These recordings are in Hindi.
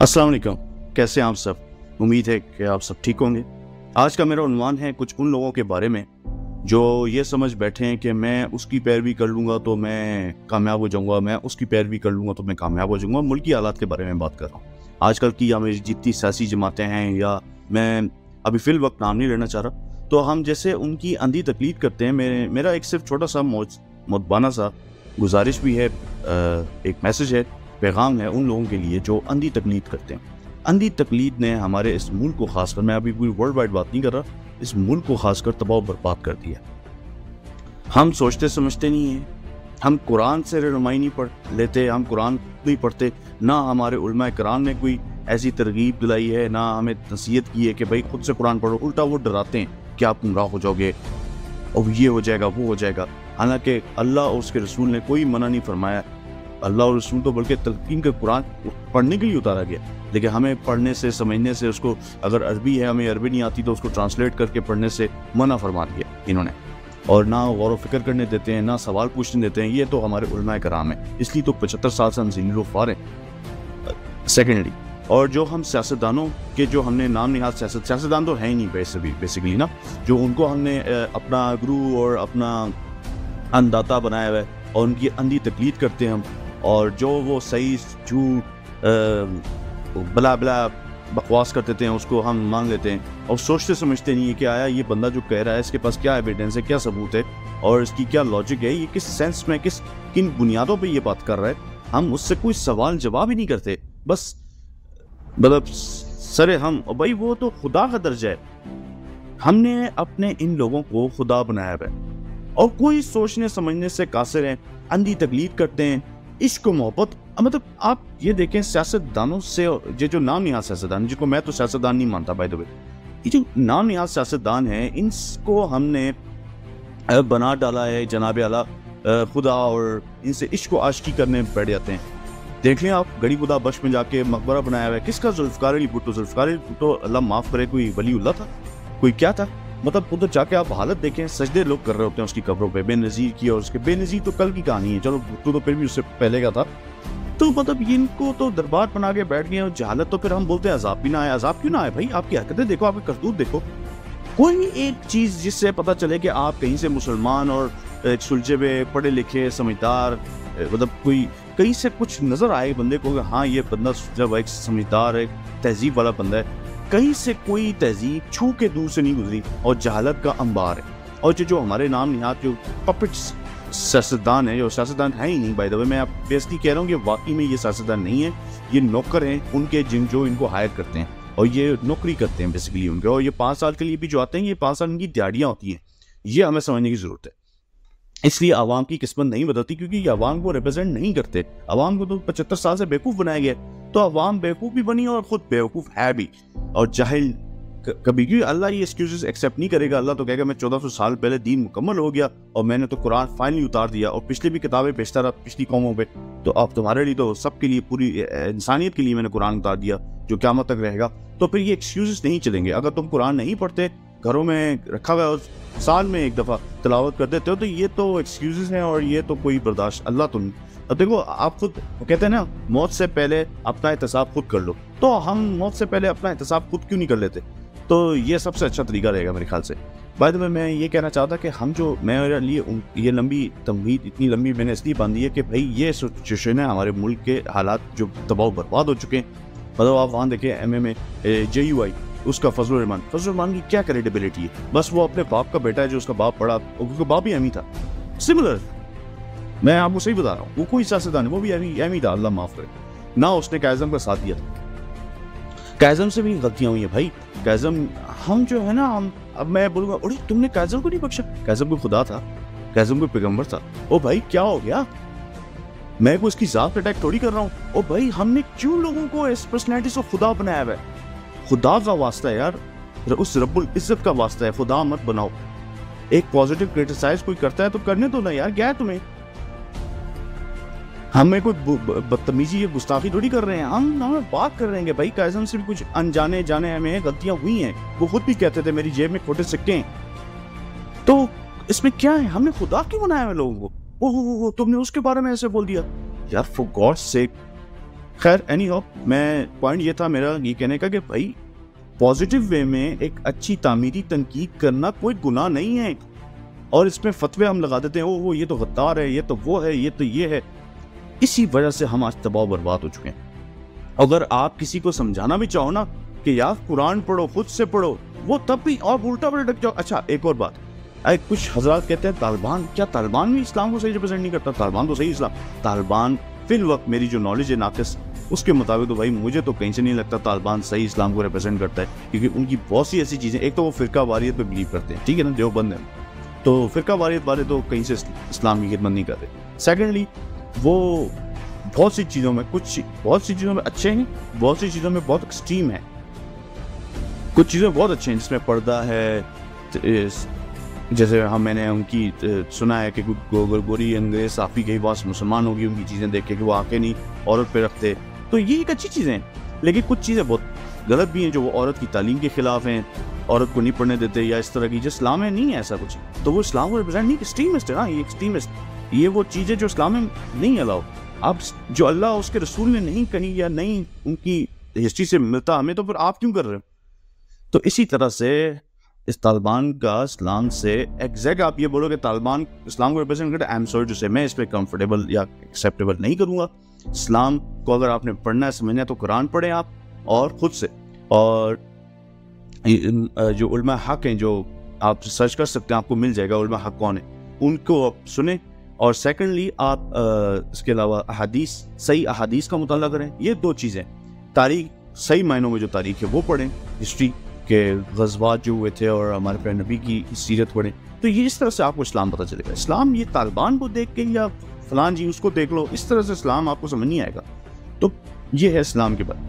अस्सलाम वालेकुम, कैसे हैं आप सब। उम्मीद है कि आप सब ठीक होंगे। आज का मेरा उन्वान है कुछ उन लोगों के बारे में जो ये समझ बैठे हैं कि मैं उसकी पैरवी कर लूँगा तो मैं कामयाब हो जाऊँगा, मैं उसकी पैरवी कर लूँगा तो मैं कामयाब हो जाऊँगा। मुल्की हालात के बारे में बात कर रहा हूँ। आजकल की या मेरी जितनी सियासी जमातें हैं, या मैं अभी फ़िल वक्त नाम नहीं लेना चाह रहा, तो हम जैसे उनकी अंधी तकलीद करते हैं। मेरा एक सिर्फ छोटा सा मुतबाना सा गुजारिश भी है, एक मैसेज है, पैगाम है उन लोगों के लिए जो अंधी तकलीद करते हैं। अंधी तकलीद ने हमारे इस मुल्क को खासकर, मैं अभी पूरी वर्ल्ड वाइड बात नहीं कर रहा, इस मुल्क को खासकर तबाह बर्बाद कर दिया। हम सोचते समझते नहीं हैं, हम कुरान से रहनुमाई नहीं पढ़ लेते, हम कुरान नहीं पढ़ते, ना हमारे उलमा कराम ने कोई ऐसी तरगीब दिलाई है, ना हमें नसीहत की है कि भाई खुद से कुरान पढ़ो। उल्टा वो डराते हैं कि आप गुमराह हो जाओगे और ये हो जाएगा वो हो जाएगा। हालांकि अल्लाह और उसके रसूल ने कोई मना नहीं फरमाया। अल्लाह और रसूल तो बल्कि तलकीन का कुरान पढ़ने के लिए उतारा गया, लेकिन हमें पढ़ने से, समझने से, उसको अगर अरबी है, हमें अरबी नहीं आती तो उसको ट्रांसलेट करके पढ़ने से मना फरमा दिया इन्होंने। और ना गौर व फिक्र करने देते हैं, ना सवाल पूछने देते हैं। ये तो हमारे उलमा कराम है, इसलिए तो 75 साल से हम ज़िल्लुल फार हैं। सेकेंडली, और जो हम सियासतदानों के जो हमने नाम निहाद सियासतदान तो है ही नहीं बेसिकली ना, जो उनको हमने अपना गुरु और अपना अन्नदाता बनाया हुआ है और उनकी अंधी तकलीद करते हैं हम, और जो वो सही झूठ बला बला बकवास कर देते हैं उसको हम मान लेते हैं और सोचते समझते नहीं है कि आया ये बंदा जो कह रहा है इसके पास क्या एविडेंस है, क्या सबूत है और इसकी क्या लॉजिक है, ये किस सेंस में, किन बुनियादों पे ये बात कर रहा है। हम उससे कोई सवाल जवाब ही नहीं करते, बस मतलब सरे हम, और भाई वो तो खुदा का दर्जा है। हमने अपने इन लोगों को खुदा बनाया है और कोई सोचने समझने से कासिर हैं, अंधी तकलीद करते हैं। इश्क मोहब्बत, मतलब आप ये देखें सियासतदानों से, ये जो नाम निहाद सियासतदान, जिनको मैं तो सियासतदान नहीं मानता बाय द वे, ये जो नाम निहाद सियासतदान है, इनको हमने बना डाला है जनाब आला खुदा, और इनसे इश्क व आशिकी करने बैठ जाते हैं। देख लें आप, गड़ी खुदा बश में जाके मकबरा बनाया हुआ है किसका, जुल्फ़िकार अली भुट्टो। जुल्फ़िकार अली भुट्टो अल्लाह माफ़ करे, कोई वलीउल्लाह था, कोई क्या था, मतलब उधर जाके आप हालत देखें, सजदे लोग कर रहे होते हैं उसकी कब्रों पे। बेनज़ीर की, और उसके बेनज़ीर तो कल की कहानी है, चलो भुट्टो तो फिर भी उससे पहले का था। तो मतलब इनको तो दरबार बना के बैठ गए, और जहालत तो फिर हम बोलते हैं अजाब भी ना आए। अजाब क्यों ना आए भाई? आपकी हरकतें देखो, आपके करतूत देखो, कोई भी एक चीज़ जिससे पता चले कि आप कहीं से मुसलमान और एक सुलझे हुए पढ़े लिखे समझदार, मतलब कोई कहीं से कुछ नज़र आए बंदे को, हाँ ये बंदा जब एक समझदार, एक तहजीब वाला बंदा है, कहीं से कोई तहजीब छू के दूर से नहीं गुजरी, और जहालत का अंबार है। और जो हमारे नाम निहाद जो पपेट्स सियासतदान है, जो सियासतदान है ही नहीं बाय द वे, मैं आप बेसिकली कह रहा हूँ कि वाकई में ये सियासतदान नहीं है, ये नौकर हैं उनके, जो इनको हायर करते हैं और ये नौकरी करते हैं बेसिकली उनके। और ये 5 साल के लिए भी जो आते हैं, ये 5 साल इनकी दिहाड़ियाँ होती हैं। ये हमें समझने की ज़रूरत है। इसलिए आवाम की किस्मत नहीं बदलती, क्योंकि ये आवाम को रिप्रेजेंट नहीं करते। आवाम को तो 75 साल से बेवकूफ़ बनाया गया, तो आवाम बेवकूफ़ भी बनी और ख़ुद बेवकूफ़ है भी, और जाहिल कभी, क्योंकि अल्लाह ये एक्सक्यूजेस एक्सेप्ट नहीं करेगा। अल्लाह तो कहेगा मैं 1400 साल पहले दीन मुकम्मल हो गया और मैंने तो कुरान फाइनली उतार दिया, और पिछली भी किताबें भेजता रहा पिछली कौमों पे, तो अब तुम्हारे लिए तो सबके लिए, पूरी इंसानियत के लिए मैंने कुरान उतार दिया जो क़यामत तक रहेगा। तो फिर ये एक्सक्यूजेस नहीं चलेंगे। अगर तुम कुरान नहीं पढ़ते, घरों में रखा हुआ साल में एक दफ़ा तिलावत कर देते हो, तो ये तो एक्सक्यूजेस हैं, और ये तो कोई बर्दाश्त अल्लाह तो नहीं। अब देखो, आप खुद कहते हैं ना, मौत से पहले अपना एहतसाब खुद कर लो, तो हम मौत से पहले अपना एहतसाब खुद क्यों नहीं कर लेते? तो ये सबसे अच्छा तरीका रहेगा मेरे ख्याल से। बाद में मैं ये कहना चाहता कि हम जो, मेरे लिए ये लंबी तमहीद इतनी लंबी मैंने इसलिए बांधी है कि भाई ये सिचुएशन है, हमारे मुल्क के हालात जो तबाह बर्बाद हो चुके हैं। मतलब आप वहाँ देखें एमए में JUI, उसका फजलुर रहमान की क्या क्रेडिबिलिटी है? बस वो अपने बाप का बेटा है, जो उसका बाप पढ़ा, उसका बाप भी एमी था। सिमिलर, मैं आपको सही बता रहा हूँ, वो कोई सियासतदान, वो भी एमी था, अल्लाह माफ़ करे ना। उसने कायज़म का साथ दिया था। कायज़म से भी गलतियाँ हुई हैं भाई। कायज़म, हम जो है ना, हम, अब मैं बोलूँगा अरे तुमने कायज़म को नहीं बख्शा। कायज़म कोई खुदा था, कायज़म कोई पैगंबर था। ओ भाई क्या हो गया? मैं कोई उसकी ज़ात पे अटैक थोड़ी कर रहा हूँ। ओ भाई, हमने क्यों लोगों को इस पर्सनैलिटी से खुदा बनाया हुआ है? खुदा का वास्ता है यार, उस रब्बुल इज़्ज़त का वास्ता है, खुदा मत बनाओ। एक पॉजिटिव क्रिटिसाइज कोई करता है तो करने दो ना यार, क्या है तुम्हें? हमें कोई बदतमीजी या गुस्ताखी थोड़ी कर रहे हैं, हम बात कर रहे हैं कि भाई कायज़म से भी कुछ अनजाने जाने हमें गलतियां हुई हैं। वो खुद भी कहते थे मेरी जेब में खोटे सिक्के हैं, तो इसमें क्या है? हमने खुदा क्यों बनाया है लोगों को? ओह तुमने उसके बारे में ऐसे बोल दिया यार, फॉर गॉड्स सेक। खैर एनी हाउ, मैं पॉइंट ये था मेरा ये कहने का कि भाई पॉजिटिव वे में एक अच्छी तामीरी तनकीद करना कोई गुनाह नहीं है, और इसमें फतवे हम लगा देते हैं, ओ वो ये तो गद्दार है, ये तो वो है, ये तो ये है। इसी वजह से हम आज तबाह बर्बाद हो चुके हैं। अगर आप किसी को समझाना भी चाहो ना कि यार कुरान पढ़ो, खुद से पढ़ो, वो तब भी आप उल्टा पलट जाओ। अच्छा एक और बात, कुछ हजरात कहते हैं तालिबान, क्या तालिबान भी इस्लाम को सही रिप्रेजेंट नहीं करता? तालिबान तो सही इस्लाम, तालिबान फिल वक्त मेरी जो नॉलेज है नाकिस, उसके मुताबिक तो भाई मुझे तो कहीं से नहीं लगता तालिबान सही इस्लाम को रिप्रेजेंट करता है, क्योंकि उनकी बहुत सी ऐसी चीज़ें, एक तो वो फिरका वारियत पे बिलीव करते हैं, ठीक है ना, देवबंद है, तो फिरका वारियत वाले तो कहीं से इस्लाम की खिदमत नहीं करते। सेकेंडली वो बहुत सी चीज़ों में अच्छे हैं, बहुत सी चीज़ों में बहुत एक्सट्रीम है। कुछ चीज़ें बहुत अच्छी हैं जिसमें पर्दा है, जैसे मैंने उनकी सुना है कि गोरी अंग्रेज साफी के पास मुसलमान होगी, उनकी चीज़ें देख के कि वो आके नहीं औरत पे रखते, तो ये एक अच्छी चीज़ें हैं। लेकिन कुछ चीज़ें बहुत गलत भी हैं जो वो औरत की तालीम के खिलाफ हैं, औरत को नहीं पढ़ने देते या इस तरह की, जो इस्लाम में नहीं है ऐसा कुछ, तो वो इस्लाम को रिप्रेजेंट नहीं, एक्सट्रीमिस्ट है ना, ये एक्सट्रीमिस्ट, ये वो चीज़ें जो इस्लाम में नहीं अलाउ, आप जो अल्लाह उसके रसूल ने नहीं कही या नहीं उनकी हिस्ट्री से मिलता हमें, तो फिर आप क्यों कर रहे हो? तो इसी तरह से इस तालिबान का इस्लाम से एग्जैक्ट आप ये बोलो कि तालिबान इस्लाम को रिप्रेजेंट करता है, आई एम सॉरी टू से, मैं इस पर कंफर्टेबल या एक्सेप्टेबल नहीं करूँगा। इस्लाम को अगर आपने पढ़ना है, समझना है, तो कुरान पढ़ें आप, और ख़ुद से, और जो उलमा हक हैं, जो आप सर्च कर सकते हैं, आपको मिल जाएगा उलमा हक कौन है, उनको आप सुने। और सेकेंडली आप इसके अलावा अहादीस, सही अहादीस का मुताला करें। ये दो चीज़ें, तारीख, सही मायनों में जो तारीख है वो पढ़ें, हिस्ट्री के गज़वात जो हुए थे और हमारे प्यारे नबी की सीरत पढ़ें, तो ये इस तरह से आपको इस्लाम पता चलेगा। इस्लाम ये तालिबान को देख के या फलान जी उसको देख लो, इस तरह से इस्लाम आपको समझ नहीं आएगा। तो ये है इस्लाम के बारे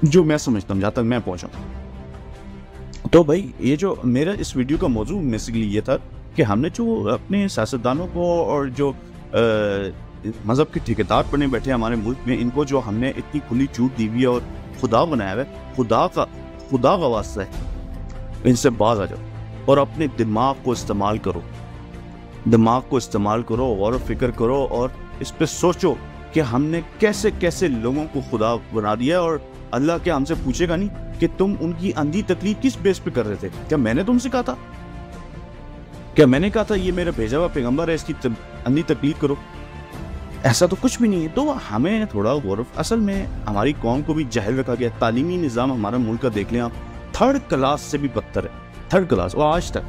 जो मैं समझता हूँ, जहाँ तक मैं पहुँचा। तो भाई ये जो मेरा इस वीडियो का मौजू बेसिकली ये था कि हमने जो अपने सियासतदानों को और जो मज़हब के ठेकेदार बने बैठे हमारे मुल्क में, इनको जो हमने इतनी खुली छूट दी हुई है और खुदा बनाया हुआ है, खुदा का वास्ता है, इनसे बाज आ जाओ और अपने दिमाग को इस्तेमाल करो, गौर फिक्र करो और इस पे सोचो कि हमने कैसे कैसे लोगों को खुदा बना दिया। और अल्लाह क्या हमसे पूछेगा नहीं कि तुम उनकी अंधी तकलीफ किस बेस पे कर रहे थे? क्या मैंने तुमसे कहा था? क्या मैंने कहा था ये मेरा भेजा हुआ पैगंबर है, इसकी अंधी तकलीफ करो? ऐसा तो कुछ भी नहीं है। तो हमें थोड़ा गौरव, असल में हमारी कौम को भी जाहिल रखा गया। तालीमी निज़ाम हमारा मुल्क का देख लें आप, थर्ड क्लास से भी बदतर है, थर्ड क्लास, और आज तक।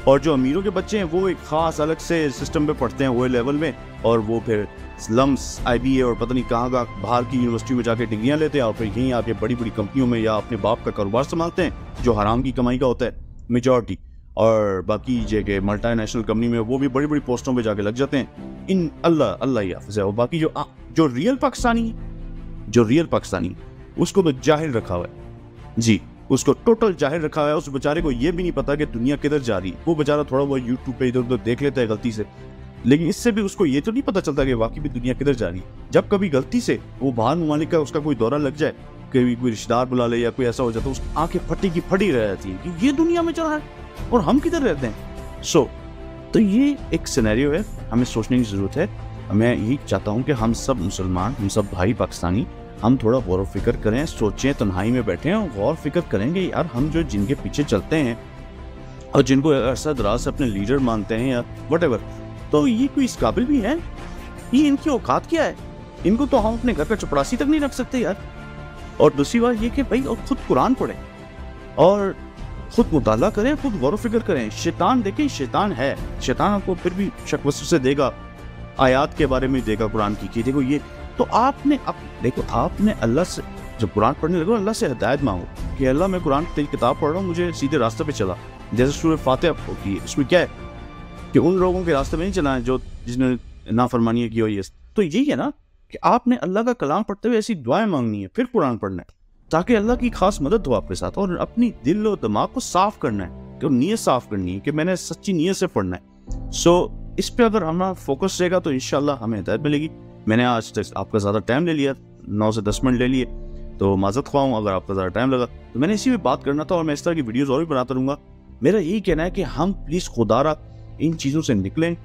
और जो अमीरों के बच्चे हैं वो एक ख़ास अलग से सिस्टम पे पढ़ते हैं, वो लेवल में, और वो फिर स्लम्स, IBA और पता नहीं कहाँ का बाहर की यूनिवर्सिटी में जाके डिग्रियाँ लेते हैं और फिर यहीं आके बड़ी बड़ी कंपनियों में या अपने बाप का कारोबार संभालते हैं जो हराम की कमाई का होता है मेजॉरिटी, और बाकी जगह मल्टीनेशनल कंपनी में वो भी बड़ी बड़ी पोस्टों पे जाके लग जाते हैं। इन अल्लाह ही हाफ़िज़ है। और बाकी जो रियल पाकिस्तानी उसको तो जाहिल रखा हुआ है जी, उसको टोटल जाहिल रखा हुआ है। उस बेचारे को ये भी नहीं पता कि दुनिया किधर जा रही है। वो बेचारा थोड़ा बहुत यूट्यूब पे इधर उधर देख लेता है गलती से, लेकिन इससे भी उसको ये तो नहीं पता चलता कि वाकई भी दुनिया किधर जा रही है। जब कभी गलती से वो बाहर ममालिक का उसका कोई दौरा लग जाए, कोई रिश्तेदार बुला ले या कोई ऐसा हो जाता है, उसकी आंखें फटी की फटी रह जाती है कि ये दुनिया में चल रहा है और हम किधर रहते हैं। तो ये एक सिनेरियो है, हमें सोचने की ज़रूरत है। मैं यही चाहता हूँ कि हम सब मुसलमान, हम सब भाई पाकिस्तानी, हम थोड़ा गौर फिक्र करें, सोचें, तन्हाई में बैठें और गौर फिक्र करेंगे यार, हम जो जिनके पीछे चलते हैं और जिनको अरसा दराज से अपने लीडर मानते हैं या व्हाटएवर, तो ये कोई इस काबिल भी है? ये इनकी औकात क्या है? इनको तो हम अपने घर का चपरासी तक नहीं रख सकते यार। और दूसरी बात ये कि भाई और खुद कुरान पढ़ें और खुद मुताला करें, खुद गौर फिक्र करें। शैतान देखें, शैतान है, शैतान आपको फिर भी शक वसवसे से देगा, आयात के बारे में देगा कुरान की कि देखो ये, तो आपने देखो आपने अल्लाह से जब कुरान पढ़ने लगो, अल्लाह से हिदायत मांगो कि अल्लाह मैं कुरान तेरी किताब पढ़ रहा हूँ, मुझे सीधे रास्ते पे चला। जैसे सूरह फातिहा होती है, उसमें क्या है कि उन लोगों के रास्ते में नहीं चला है जो जिसने नाफरमानी की हुई है। तो यही है ना कि आपने अल्लाह का कलाम पढ़ते हुए ऐसी दुआएं मांगनी है, फिर कुरान पढ़ना है ताकि अल्लाह की खास मदद हो आपके साथ, और अपनी दिल और दिमाग को साफ करना है, कि नीयत साफ करनी है कि मैंने सच्ची नीयत से पढ़ना है। इस पे अगर हमारा फोकस रहेगा तो इंशाल्लाह हमें हिदायत मिलेगी। मैंने आज तक आपका ज़्यादा टाइम ले लिया, 9 से 10 मिनट ले लिए, तो माज़रत ख्वाह हूँ अगर आपका ज़्यादा टाइम लगा। तो मैंने इसी में बात करना था और मैं इस तरह की वीडियोज़ और भी बनाता रहूँगा। मेरा यही कहना है कि हम प्लीज़ खुदारा इन चीज़ों से निकलें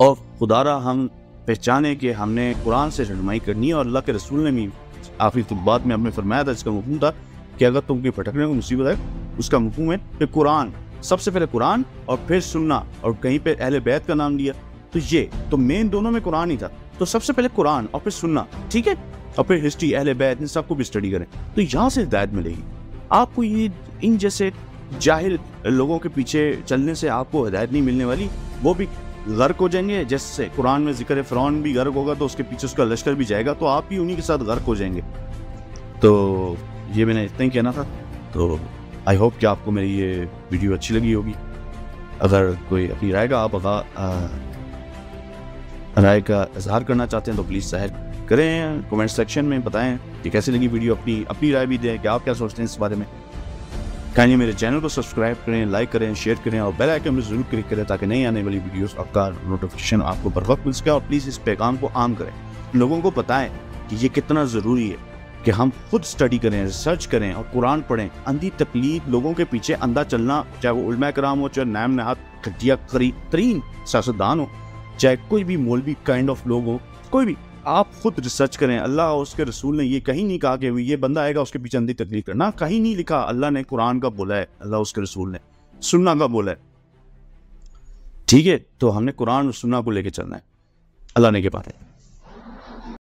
और खुदारा हम पहचाने कि हमने कुरान से रहनुमाई करनी है। और अल्लाह के रसूल ने भी आखिरी बात में हमें फरमाया था, इसका मफहूम था कि अगर तुम कोई भटकने को मुसीबत है, उसका मफहूम है कि कुरान, सबसे पहले कुरान और फिर सुन्ना, और कहीं पे अहले बैत का नाम लिया। तो ये तो मेन दोनों में कुरान ही था, तो सबसे पहले कुरान और फिर सुन्ना, ठीक है, और फिर हिस्ट्री, अहले बैत, इन सबको भी स्टडी करें, तो यहाँ से हिदायत मिलेगी आपको। ये इन जैसे जाहिल लोगों के पीछे चलने से आपको हिदायत नहीं मिलने वाली, वो भी गर्क हो जाएंगे। जैसे कुरान में जिक्र है फ़िरौन भी गर्क होगा तो उसके पीछे उसका लश्कर भी जाएगा, तो आप भी उन्हीं के साथ गर्क हो जाएंगे। तो ये मैंने इतना ही कहना था। तो आई होप कि आपको मेरी ये वीडियो अच्छी लगी होगी। अगर कोई अपनी राय का राय का इजहार करना चाहते हैं तो प्लीज़ ज़ाहिर करें, कमेंट सेक्शन में बताएं कि कैसी लगी वीडियो। अपनी राय भी दें कि आप क्या सोचते हैं इस बारे में। काइंडली मेरे चैनल को सब्सक्राइब करें, लाइक करें, शेयर करें और बेल आइकन में ज़रूर क्लिक करें ताकि नई आने वाली वीडियोस का नोटिफिकेशन आपको बर वक्त मिल सके। और प्लीज़ इस पैगाम को आम करें, लोगों को बताएं कि ये कितना ज़रूरी है कि हम खुद स्टडी करें, रिसर्च करें और कुरान पढ़ें। अंधी तकलीद, लोगों के पीछे अंधा चलना, चाहे वो उलमा कराम हो, चाहे नाम नहात घटिया तरीन सियासतदान हो, चाहे कोई भी मौलवी काइंड ऑफ लोग हो, कोई भी, आप खुद रिसर्च करें। अल्लाह और उसके रसूल ने ये कहीं नहीं कहा कि ये बंदा आएगा उसके पीछे अंधी तकलीफ करना, कहीं नहीं लिखा। अल्लाह ने कुरान का बोला है, अल्लाह उसके रसूल ने सुन्ना का बोला है, ठीक है। तो हमने कुरान और सुन्ना को लेके चलना है। अल्लाह ने के बात है।